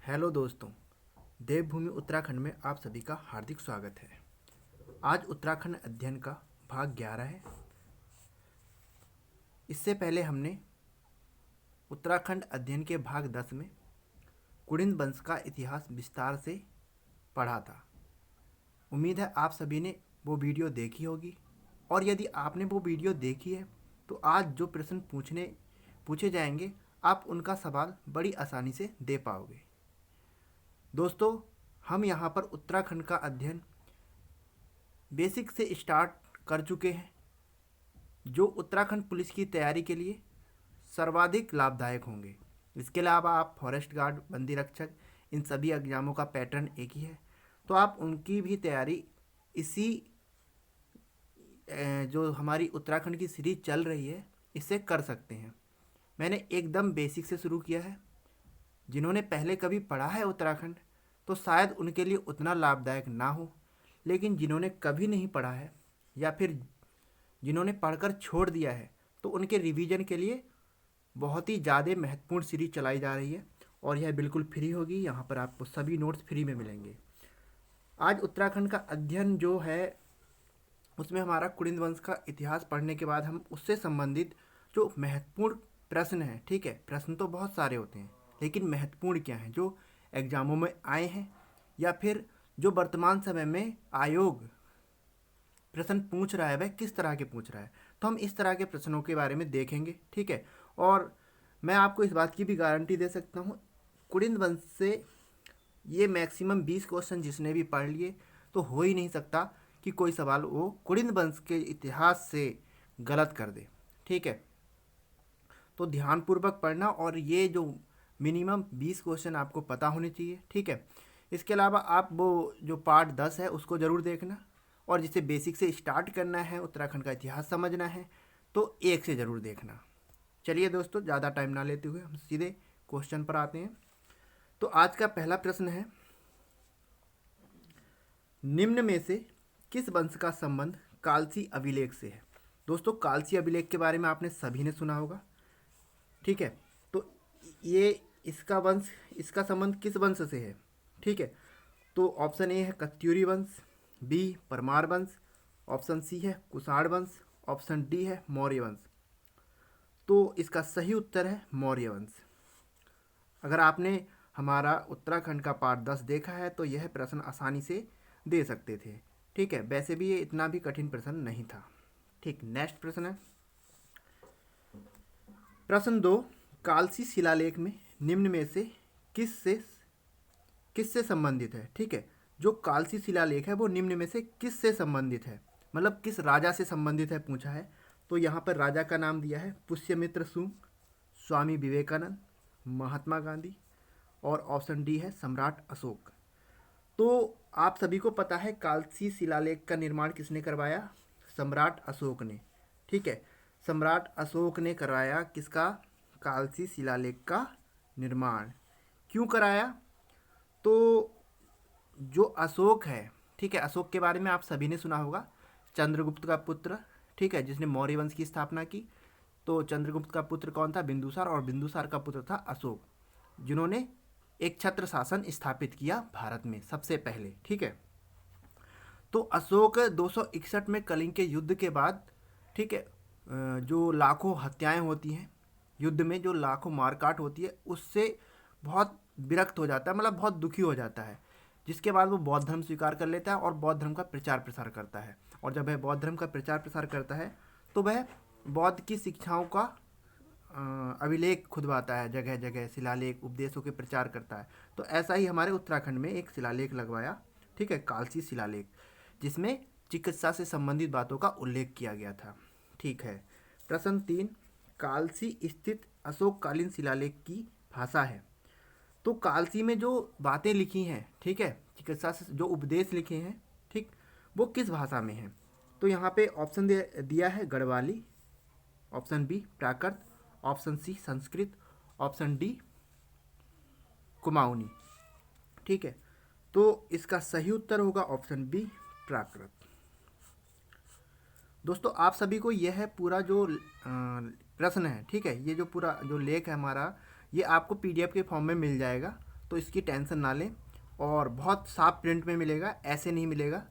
Hello दोस्तों, देवभूमि उत्तराखंड में आप सभी का हार्दिक स्वागत है। आज उत्तराखंड अध्ययन का भाग 11 है। इससे पहले हमने उत्तराखंड अध्ययन के भाग 10 में कुड़िन वंश का इतिहास विस्तार से पढ़ा था। उम्मीद है आप सभी ने वो वीडियो देखी होगी, और यदि आपने वो वीडियो देखी है तो आज जो प्रश्न पूछे जाएंगे आप उनका सवाल बड़ी आसानी से दे पाओगे। दोस्तों, हम यहाँ पर उत्तराखंड का अध्ययन बेसिक से स्टार्ट कर चुके हैं, जो उत्तराखंड पुलिस की तैयारी के लिए सर्वाधिक लाभदायक होंगे। इसके अलावा आप फॉरेस्ट गार्ड, बंदी रक्षक, इन सभी एग्जामों का पैटर्न एक ही है, तो आप उनकी भी तैयारी इसी जो हमारी उत्तराखंड की सीरीज चल रही है इससे कर सकते हैं। मैंने एकदम बेसिक से शुरू किया है। जिन्होंने पहले कभी पढ़ा है उत्तराखंड तो शायद उनके लिए उतना लाभदायक ना हो, लेकिन जिन्होंने कभी नहीं पढ़ा है या फिर जिन्होंने पढ़कर छोड़ दिया है तो उनके रिवीजन के लिए बहुत ही ज़्यादा महत्वपूर्ण सीरीज चलाई जा रही है, और यह बिल्कुल फ्री होगी। यहाँ पर आपको सभी नोट्स फ्री में मिलेंगे। आज उत्तराखंड का अध्ययन जो है उसमें हमारा कुड़िन वंश का इतिहास पढ़ने के बाद हम उससे संबंधित जो महत्वपूर्ण प्रश्न हैं, ठीक है, प्रश्न तो बहुत सारे होते हैं लेकिन महत्वपूर्ण क्या हैं जो एग्जामों में आए हैं या फिर जो वर्तमान समय में आयोग प्रश्न पूछ रहा है वह किस तरह के पूछ रहा है, तो हम इस तरह के प्रश्नों के बारे में देखेंगे, ठीक है। और मैं आपको इस बात की भी गारंटी दे सकता हूँ, कुड़िन वंश से ये मैक्सिमम 20 क्वेश्चन जिसने भी पढ़ लिए तो हो ही नहीं सकता कि कोई सवाल वो कुड़िन वंश के इतिहास से गलत कर दे, ठीक है। तो ध्यानपूर्वक पढ़ना, और ये जो मिनिमम 20 क्वेश्चन आपको पता होने चाहिए, ठीक है। इसके अलावा आप वो जो पार्ट 10 है उसको ज़रूर देखना, और जिसे बेसिक से स्टार्ट करना है, उत्तराखंड का इतिहास समझना है तो एक से ज़रूर देखना। चलिए दोस्तों, ज़्यादा टाइम ना लेते हुए हम सीधे क्वेश्चन पर आते हैं। तो आज का पहला प्रश्न है, निम्न में से किस वंश का संबंध कालसी अभिलेख से है। दोस्तों, कालसी अभिलेख के बारे में आपने सभी ने सुना होगा, ठीक है। तो ये इसका संबंध किस वंश से है, ठीक है। तो ऑप्शन ए है कत्यूरी वंश, बी परमार वंश, ऑप्शन सी है कुषाण वंश, ऑप्शन डी है मौर्य वंश। तो इसका सही उत्तर है मौर्य वंश। अगर आपने हमारा उत्तराखंड का पार्ट 10 देखा है तो यह प्रश्न आसानी से दे सकते थे, ठीक है। वैसे भी ये इतना भी कठिन प्रश्न नहीं था, ठीक। नेक्स्ट प्रश्न है, प्रश्न 2, कालसी शिलालेख में निम्न में से किससे संबंधित है, ठीक है। जो कालसी शिलालेख है वो निम्न में से किससे संबंधित है, मतलब किस राजा से संबंधित है पूछा है। तो यहाँ पर राजा का नाम दिया है पुष्यमित्र सुंग, स्वामी विवेकानंद, महात्मा गांधी, और ऑप्शन डी है सम्राट अशोक। तो आप सभी को पता है कालसी शिलालेख का निर्माण किसने करवाया, सम्राट अशोक ने, ठीक है। सम्राट अशोक ने कराया किसका, कालसी शिलालेख का निर्माण। क्यों कराया, तो जो अशोक है, ठीक है, अशोक के बारे में आप सभी ने सुना होगा, चंद्रगुप्त का पुत्र, ठीक है, जिसने मौर्य वंश की स्थापना की। तो चंद्रगुप्त का पुत्र कौन था, बिंदुसार, और बिंदुसार का पुत्र था अशोक, जिन्होंने एक छत्र शासन स्थापित किया भारत में सबसे पहले, ठीक है। तो अशोक 261 में कलिंग के युद्ध के बाद, ठीक है, जो लाखों हत्याएं होती हैं युद्ध में, जो लाखों मारकाट होती है, उससे बहुत विरक्त हो जाता है, मतलब बहुत दुखी हो जाता है, जिसके बाद वो बौद्ध धर्म स्वीकार कर लेता है और बौद्ध धर्म का प्रचार प्रसार करता है। और जब वह बौद्ध धर्म का प्रचार प्रसार करता है तो वह बौद्ध की शिक्षाओं का अभिलेख खुदवाता है, जगह जगह शिलालेख, उपदेशों के प्रचार करता है। तो ऐसा ही हमारे उत्तराखंड में एक शिलालेख लगवाया, ठीक है, कालसी शिलालेख, जिसमें चिकित्सा से संबंधित बातों का उल्लेख किया गया था, ठीक है। प्रश्न 3, कालसी स्थित अशोककालीन शिलालेख की भाषा है। तो कालसी में जो बातें लिखी हैं, ठीक है, चिकित्सा से जो उपदेश लिखे हैं, ठीक, वो किस भाषा में है। तो यहाँ पे ऑप्शन दिया है Garhwali, option B Prakrit, option C Sanskrit, option D Kumaoni, ठीक है। तो इसका सही उत्तर होगा ऑप्शन बी प्राकृत। दोस्तों, आप सभी को यह है पूरा जो प्रश्न है, ठीक है, ये जो पूरा जो लेख है हमारा, ये आपको पीडीएफ के फॉर्म में मिल जाएगा। तो इसकी टेंशन ना लें, और बहुत साफ प्रिंट में मिलेगा, ऐसे नहीं मिलेगा।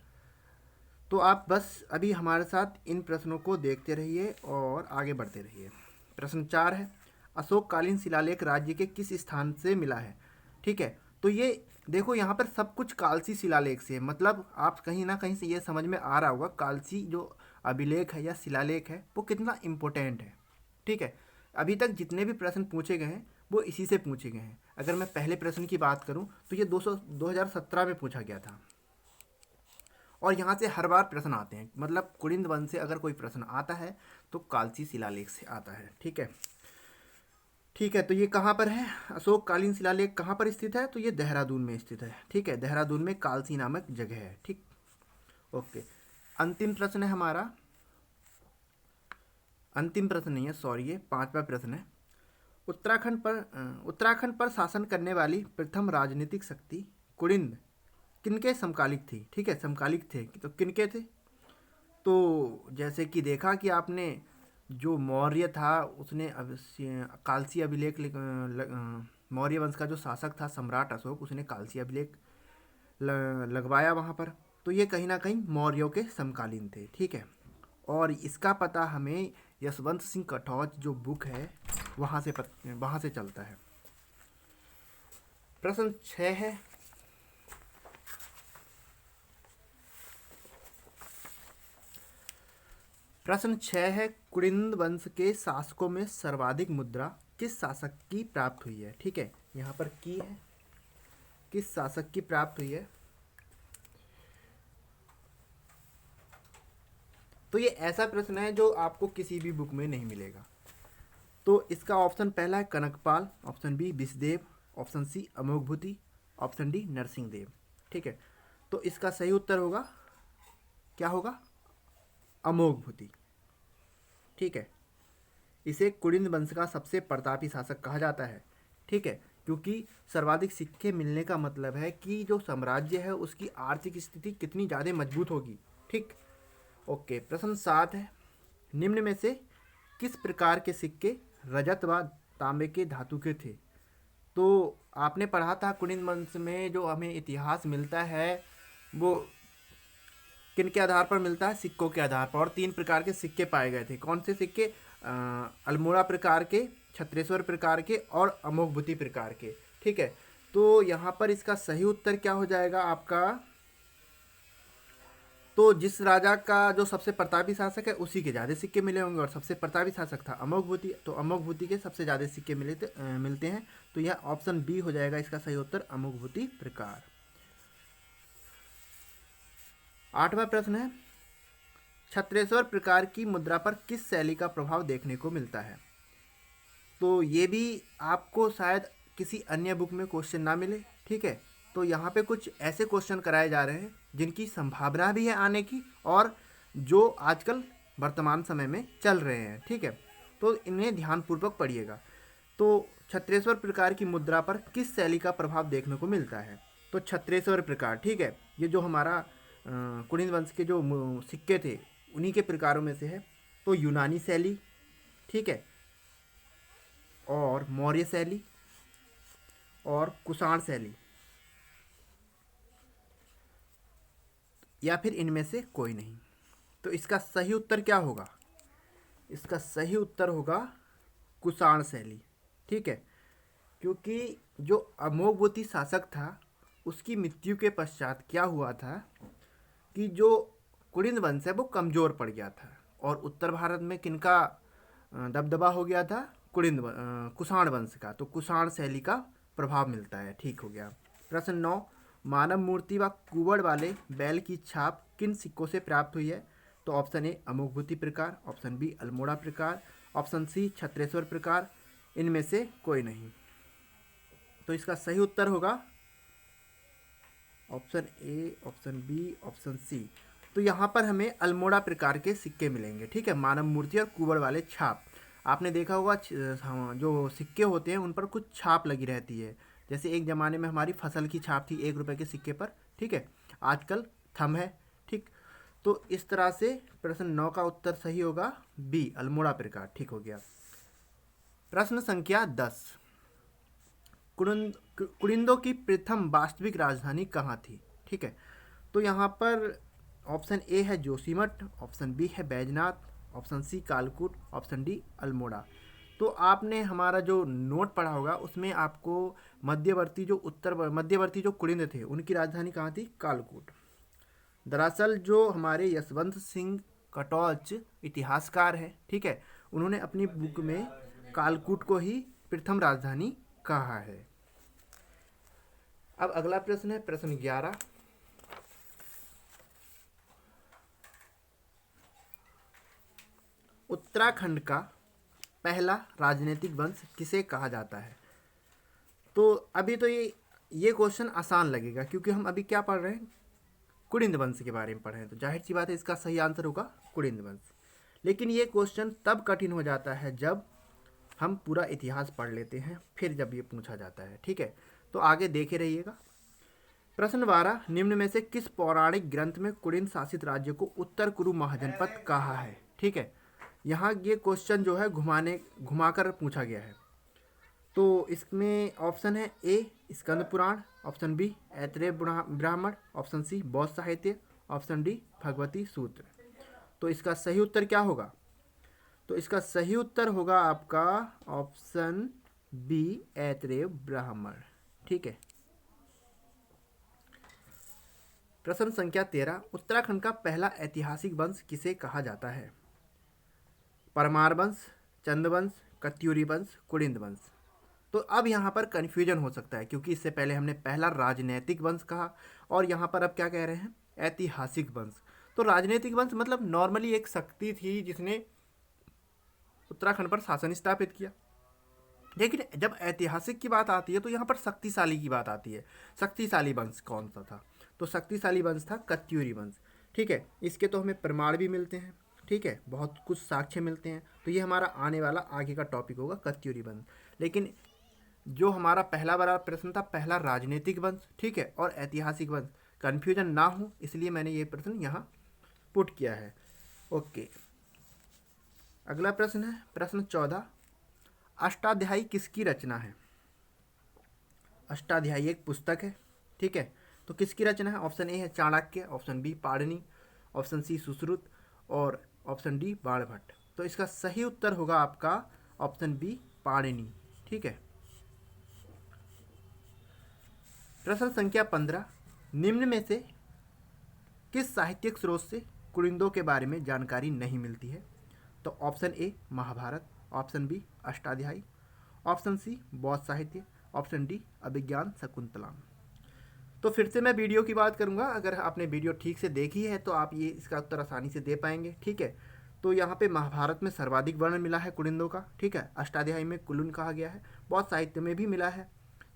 तो आप बस अभी हमारे साथ इन प्रश्नों को देखते रहिए और आगे बढ़ते रहिए। प्रश्न 4 है, अशोककालीन शिलालेख राज्य के किस स्थान से मिला है? ठीक है, तो ये देखो यहाँ पर सब कुछ कालसी शिलालेख से है, मतलब आप कहीं ना कहीं से ये समझ में आ रहा होगा कालसी जो अभिलेख है या शिलालेख है वो कितना इम्पोर्टेंट है। ठीक है, अभी तक जितने भी प्रश्न पूछे गए हैं वो इसी से पूछे गए हैं। अगर मैं पहले प्रश्न की बात करूं तो ये 2017 में पूछा गया था, और यहाँ से हर बार प्रश्न आते हैं, मतलब कुलिंद वंश से अगर कोई प्रश्न आता है तो कालसी शिलालेख से आता है। ठीक है, ठीक है, तो ये कहाँ पर है? अशोककालीन शिलालेख कहाँ पर स्थित है? तो ये देहरादून में स्थित है। ठीक है, देहरादून में कालसी नामक जगह है। ठीक, ओके। अंतिम प्रश्न है हमारा, अंतिम प्रश्न नहीं है, सॉरी, ये 5वां प्रश्न है। उत्तराखंड पर शासन करने वाली प्रथम राजनीतिक शक्ति कुलिंद किनके समकालिक थी? ठीक है, समकालिक थे तो किनके थे? तो जैसे कि देखा कि आपने, जो मौर्य था उसने कालसी अभिलेख मौर्य वंश का जो शासक था सम्राट अशोक, उसने कालसी अभिलेख लगवाया वहाँ पर। तो ये कहीं ना कहीं मौर्यों के समकालीन थे। ठीक है, और इसका पता हमें यशवंत सिंह कटौच जो बुक है वहाँ से चलता है। प्रश्न 6 है, प्रश्न 6 है, कुलिंद वंश के शासकों में सर्वाधिक मुद्रा किस शासक की प्राप्त हुई है? ठीक है, यहाँ पर की है, किस शासक की प्राप्त हुई है? तो ये ऐसा प्रश्न है जो आपको किसी भी बुक में नहीं मिलेगा। तो इसका ऑप्शन पहला है Kanakpal, option B Vishdev, option C Amoghbhuti, option D Narsinghdev. ठीक है, तो इसका सही उत्तर होगा, क्या होगा? अमोघभूति। ठीक है, इसे कुलिंद वंश का सबसे प्रतापी शासक कहा जाता है। ठीक है, क्योंकि सर्वाधिक सिक्के मिलने का मतलब है कि जो साम्राज्य है उसकी आर्थिक स्थिति कितनी ज़्यादा मजबूत होगी। ठीक, ओके। प्रश्न 7 है, निम्न में से किस प्रकार के सिक्के रजत व तांबे के धातु के थे? तो आपने पढ़ा था कुलिंद वंश में जो हमें इतिहास मिलता है वो किन के आधार पर मिलता है? सिक्कों के आधार पर। और 3 प्रकार के सिक्के पाए गए थे। कौन से सिक्के? अल्मोड़ा प्रकार के, छत्रेश्वर प्रकार के और अमोघभूति प्रकार के। ठीक है, तो यहाँ पर इसका सही उत्तर क्या हो जाएगा आपका? तो जिस राजा का जो सबसे प्रतापी शासक है उसी के ज़्यादा सिक्के मिले होंगे, और सबसे प्रतापी शासक था अमोघभूति, तो अमोघभूति के सबसे ज़्यादा सिक्के मिलते हैं। तो यह ऑप्शन बी हो जाएगा इसका सही उत्तर, अमोघभूति प्रकार। 8वां प्रश्न है, छत्रेश्वर प्रकार की मुद्रा पर किस शैली का प्रभाव देखने को मिलता है? तो ये भी आपको शायद किसी अन्य बुक में क्वेश्चन ना मिले। ठीक है, तो यहाँ पे कुछ ऐसे क्वेश्चन कराए जा रहे हैं जिनकी संभावना भी है आने की, और जो आजकल वर्तमान समय में चल रहे हैं। ठीक है, तो इन्हें ध्यानपूर्वक पढ़िएगा। तो छत्रेश्वर प्रकार की मुद्रा पर किस शैली का प्रभाव देखने को मिलता है? तो छत्रेश्वर प्रकार, ठीक है, ये जो हमारा कुलिंद वंश के जो सिक्के थे उन्हीं के प्रकारों में से है। तो यूनानी शैली, ठीक है, और मौर्य शैली और कुषाण शैली, या फिर इनमें से कोई नहीं। तो इसका सही उत्तर क्या होगा? इसका सही उत्तर होगा कुषाण शैली। ठीक है, क्योंकि जो अमोघवती शासक था उसकी मृत्यु के पश्चात क्या हुआ था कि जो कुलिंद वंश है वो कमज़ोर पड़ गया था, और उत्तर भारत में किनका दबदबा हो गया था? कुषाण वंश का। तो कुषाण शैली का प्रभाव मिलता है। ठीक हो गया। प्रश्न 9, मानव मूर्ति व कुबड़ वाले बैल की छाप किन सिक्कों से प्राप्त हुई है? तो ऑप्शन ए अमोघभूति प्रकार, ऑप्शन बी अल्मोड़ा प्रकार, ऑप्शन सी छत्रेश्वर प्रकार, इनमें से कोई नहीं। तो इसका सही उत्तर होगा option A, option B, option C. तो यहाँ पर हमें अल्मोड़ा प्रकार के सिक्के मिलेंगे। ठीक है, मानव मूर्ति और कुबड़ वाले छाप। आपने देखा होगा जो सिक्के होते हैं उन पर कुछ छाप लगी रहती है, जैसे एक ज़माने में हमारी फसल की छाप थी 1 रुपये के सिक्के पर। ठीक है, आजकल थंब है। ठीक, तो इस तरह से प्रश्न 9 का उत्तर सही होगा बी, अल्मोड़ा प्रकार। ठीक हो गया। प्रश्न संख्या 10, कुलिंदों की प्रथम वास्तविक राजधानी कहाँ थी? ठीक है, तो यहाँ पर ऑप्शन ए है जोशीमठ, ऑप्शन बी है Baijnath, option C Kalkut, option D Almora. तो आपने हमारा जो नोट पढ़ा होगा उसमें आपको मध्यवर्ती जो कुलिंद थे उनकी राजधानी कहाँ थी? कालकूट। दरअसल जो हमारे यशवंत सिंह कटौच इतिहासकार हैं, ठीक है, उन्होंने अपनी बुक में कालकूट को ही प्रथम राजधानी कहा है। अब अगला प्रश्न है प्रश्न 11। उत्तराखंड का पहला राजनीतिक वंश किसे कहा जाता है? तो अभी तो ये क्वेश्चन आसान लगेगा क्योंकि हम अभी क्या पढ़ रहे हैं? कुलिंद वंश के बारे में पढ़ रहे हैं, तो जाहिर सी बात है इसका सही आंसर होगा कुलिंद वंश। लेकिन ये क्वेश्चन तब कठिन हो जाता है जब हम पूरा इतिहास पढ़ लेते हैं, फिर जब ये पूछा जाता है। ठीक है, तो आगे देखे रहिएगा। प्रश्न 12, निम्न में से किस पौराणिक ग्रंथ में कुलिंद शासित राज्य को उत्तर कुरु महाजनपद कहा है? ठीक है, यहाँ ये क्वेश्चन जो है घुमाकर पूछा गया है। तो इसमें ऑप्शन है ए स्कंद पुराण, ऑप्शन बी ऐतरेय ब्राह्मण, ऑप्शन सी बौद्ध साहित्य, ऑप्शन डी भगवती सूत्र। तो इसका सही उत्तर क्या होगा? तो इसका सही उत्तर होगा आपका ऑप्शन बी ऐतरेय ब्राह्मण। ठीक है, प्रश्न संख्या 13, उत्तराखंड का पहला ऐतिहासिक वंश किसे कहा जाता है? परमार वंश, चंदवंश, कत्यूरी वंश, कुलिंद वंश। तो अब यहाँ पर कन्फ्यूजन हो सकता है क्योंकि इससे पहले हमने पहला राजनैतिक वंश कहा और यहाँ पर अब क्या कह रहे हैं? ऐतिहासिक वंश। तो राजनीतिक वंश मतलब नॉर्मली एक शक्ति थी जिसने उत्तराखंड पर शासन स्थापित किया, लेकिन जब ऐतिहासिक की बात आती है तो यहाँ पर शक्तिशाली की बात आती है। शक्तिशाली वंश कौन सा था? तो शक्तिशाली वंश था कत्यूरी वंश। ठीक है, इसके तो हमें प्रमाण भी मिलते हैं, ठीक है, बहुत कुछ साक्ष्य मिलते हैं। तो ये हमारा आने वाला आगे का टॉपिक होगा कत्यूरी वंश। लेकिन जो हमारा पहला वाला प्रश्न था, पहला राजनीतिक वंश, ठीक है, और ऐतिहासिक वंश, कन्फ्यूजन ना हो इसलिए मैंने ये प्रश्न यहाँ पुट किया है। ओके, अगला प्रश्न है प्रश्न 14, अष्टाध्यायी किसकी रचना है? अष्टाध्यायी एक पुस्तक है, ठीक है, तो किसकी रचना है? ऑप्शन ए है Chanakya, option B Panini, option C Sushruta और ऑप्शन डी बाणभट्ट। तो इसका सही उत्तर होगा आपका ऑप्शन बी पाणिनि। ठीक है, प्रश्न संख्या 15, निम्न में से किस साहित्यिक स्रोत से कुलिंदों के बारे में जानकारी नहीं मिलती है? तो option A Mahabharata, option B Ashtadhyayi, option C बौद्ध साहित्य, ऑप्शन डी अभिज्ञान शकुंतलम। तो फिर से मैं वीडियो की बात करूंगा, अगर आपने वीडियो ठीक से देखी है तो आप ये इसका उत्तर आसानी से दे पाएंगे। ठीक है, तो यहाँ पे महाभारत में सर्वाधिक वर्णन मिला है कुलिंदों का, ठीक है, अष्टाध्यायी में कुलुन कहा गया है, बौद्ध साहित्य में भी मिला है।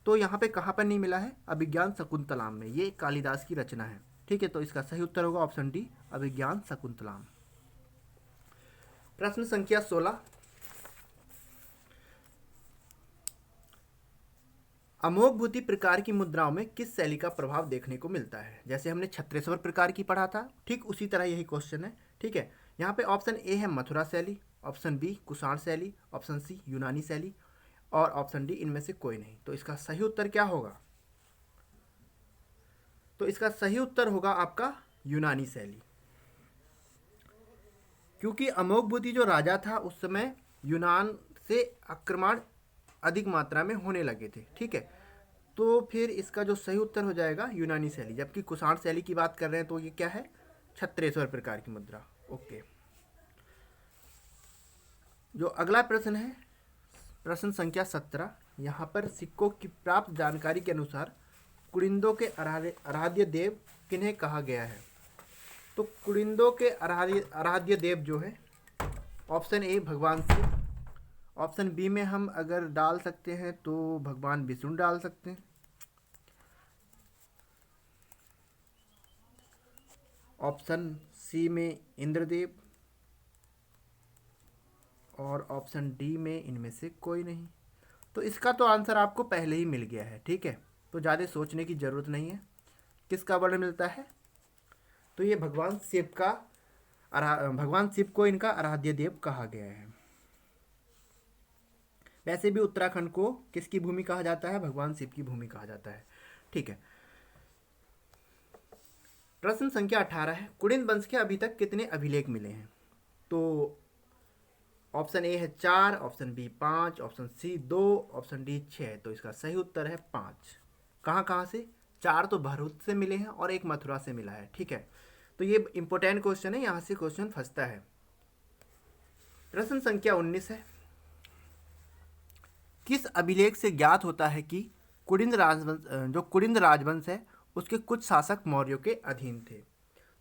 तो यहाँ पे कहाँ पर नहीं मिला है? अभिज्ञान शकुंतलम में, ये कालिदास की रचना है। ठीक है, तो इसका सही उत्तर होगा ऑप्शन डी अभिज्ञान शकुंतलम। प्रश्न संख्या 16, अमोघभूति प्रकार की मुद्राओं में किस शैली का प्रभाव देखने को मिलता है? जैसे हमने छत्रेश्वर प्रकार की पढ़ा था, ठीक उसी तरह यही क्वेश्चन है। ठीक है, यहाँ पे ऑप्शन ए है मथुरा शैली, ऑप्शन बी कुषाण शैली, ऑप्शन सी यूनानी शैली और ऑप्शन डी इनमें से कोई नहीं। तो इसका सही उत्तर क्या होगा? तो इसका सही उत्तर होगा आपका यूनानी शैली, क्योंकि अमोघभूति जो राजा था उस समय यूनान से आक्रमण अधिक मात्रा में होने लगे थे। ठीक है, तो फिर इसका जो सही उत्तर हो जाएगा यूनानी शैली। जबकि कुषाण शैली की बात कर रहे हैं तो ये क्या है? छत्रेश्वर प्रकार की मुद्रा। ओके, जो अगला प्रश्न है प्रश्न संख्या 17, यहाँ पर सिक्कों की प्राप्त जानकारी के अनुसार कुलिंदों के आराध्य देव किन्हें कहा गया है? तो कुलिंदों के आराध्य देव जो है, ऑप्शन ए भगवान शिव, ऑप्शन बी में हम अगर डाल सकते हैं तो भगवान विष्णु डाल सकते हैं, ऑप्शन सी में इंद्रदेव और ऑप्शन डी में इनमें से कोई नहीं। तो इसका तो आंसर आपको पहले ही मिल गया है। ठीक है, तो ज़्यादा सोचने की ज़रूरत नहीं है। किसका वर्णन मिलता है? तो ये भगवान शिव को इनका आराध्य देव कहा गया है। वैसे भी उत्तराखंड को किसकी भूमि कहा जाता है? भगवान शिव की भूमि कहा जाता है। ठीक है। प्रश्न संख्या 18 है, कुड़िन वंश के अभी तक कितने अभिलेख मिले हैं? तो ऑप्शन ए है 4, option B 5, option C 2, option D 6। तो इसका सही उत्तर है 5। कहाँ कहाँ से? 4 तो भरूच से मिले हैं और एक मथुरा से मिला है। ठीक है, तो ये इंपॉर्टेंट क्वेश्चन है, यहाँ से क्वेश्चन फंसता है। प्रश्न संख्या 19 है, किस अभिलेख से ज्ञात होता है कि कुड़िन राजवंश जो कुड़िन राजवंश है उसके कुछ शासक मौर्यों के अधीन थे?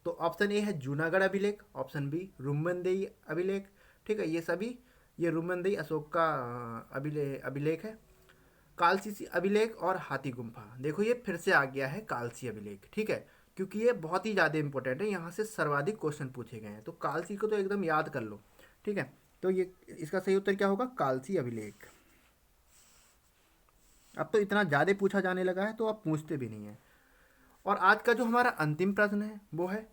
तो ऑप्शन ए है जूनागढ़ अभिलेख, ऑप्शन बी रुम्मनदेही अभिलेख। ठीक है, ये सभी, ये रुम्मनदेही अशोक का अभिलेख है। कालसी अभिलेख और हाथी गुम्फा। देखो ये फिर से आ गया है कालसी अभिलेख। ठीक है, क्योंकि ये बहुत ही ज़्यादा इंपॉर्टेंट है, यहाँ से सर्वाधिक क्वेश्चन पूछे गए हैं, तो कालसी को तो एकदम याद कर लो। ठीक है, तो ये इसका सही उत्तर क्या होगा? कालसी अभिलेख। अब तो इतना ज़्यादा पूछा जाने लगा है तो आप पूछते भी नहीं हैं। और आज का जो हमारा अंतिम प्रश्न है वो है,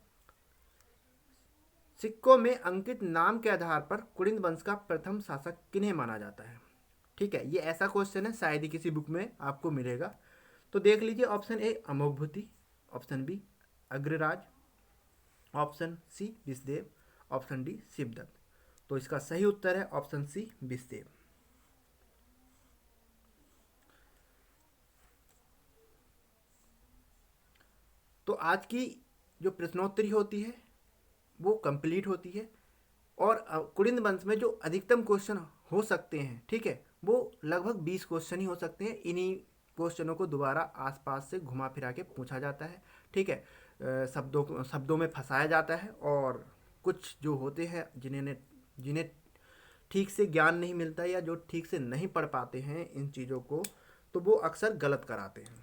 सिक्कों में अंकित नाम के आधार पर कुड़िन वंश का प्रथम शासक किन्हें माना जाता है? ठीक है, ये ऐसा क्वेश्चन है, शायद ही किसी बुक में आपको मिलेगा। तो देख लीजिए, option A Amoghbhuti, option B Agraraj, option C Vishdev, option D Shivdatt. तो इसका सही उत्तर है ऑप्शन सी विषदेव। तो आज की जो प्रश्नोत्तरी होती है वो कंप्लीट होती है। और कुड़िन वंश में जो अधिकतम क्वेश्चन हो सकते हैं, ठीक है, वो लगभग 20 क्वेश्चन ही हो सकते हैं। इन्हीं क्वेश्चनों को दोबारा आसपास से घुमा फिरा के पूछा जाता है। ठीक है, शब्दों में फंसाया जाता है, और कुछ जो होते हैं जिन्हें ठीक से ज्ञान नहीं मिलता या जो ठीक से नहीं पढ़ पाते हैं इन चीज़ों को, तो वो अक्सर गलत कराते हैं।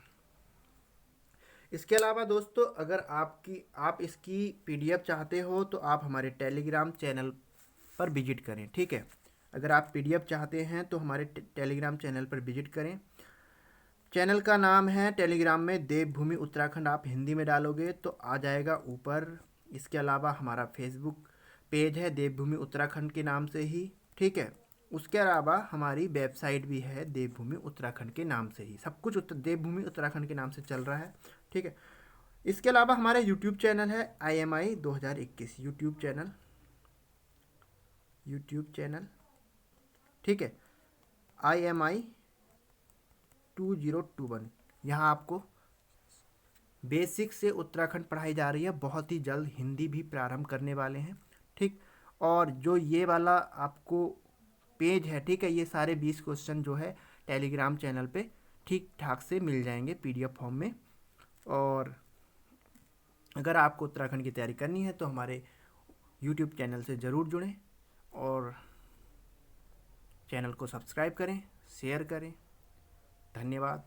इसके अलावा दोस्तों, अगर आप इसकी पीडीएफ चाहते हो तो आप हमारे टेलीग्राम चैनल पर विजिट करें। ठीक है, अगर आप पीडीएफ चाहते हैं तो हमारे टेलीग्राम चैनल पर विजिट करें। चैनल का नाम है टेलीग्राम में देवभूमि उत्तराखंड, आप हिंदी में डालोगे तो आ जाएगा ऊपर। इसके अलावा हमारा फेसबुक पेज है देवभूमि उत्तराखंड के नाम से ही। ठीक है, उसके अलावा हमारी वेबसाइट भी है देवभूमि उत्तराखंड के नाम से ही। सब कुछ देवभूमि उत्तराखंड के नाम से चल रहा है। ठीक है, इसके अलावा हमारा यूट्यूब चैनल है IMI 2021 यूट्यूब चैनल। ठीक है, IMI 2021। यहाँ आपको बेसिक से उत्तराखंड पढ़ाई जा रही है। बहुत ही जल्द हिंदी भी प्रारंभ करने वाले हैं। ठीक, और जो ये वाला आपको पेज है, ठीक है, ये सारे 20 क्वेश्चन जो है टेलीग्राम चैनल पे ठीक ठाक से मिल जाएंगे PDF फॉर्म में। और अगर आपको उत्तराखंड की तैयारी करनी है तो हमारे YouTube चैनल से ज़रूर जुड़ें और चैनल को सब्सक्राइब करें, शेयर करें। धन्यवाद।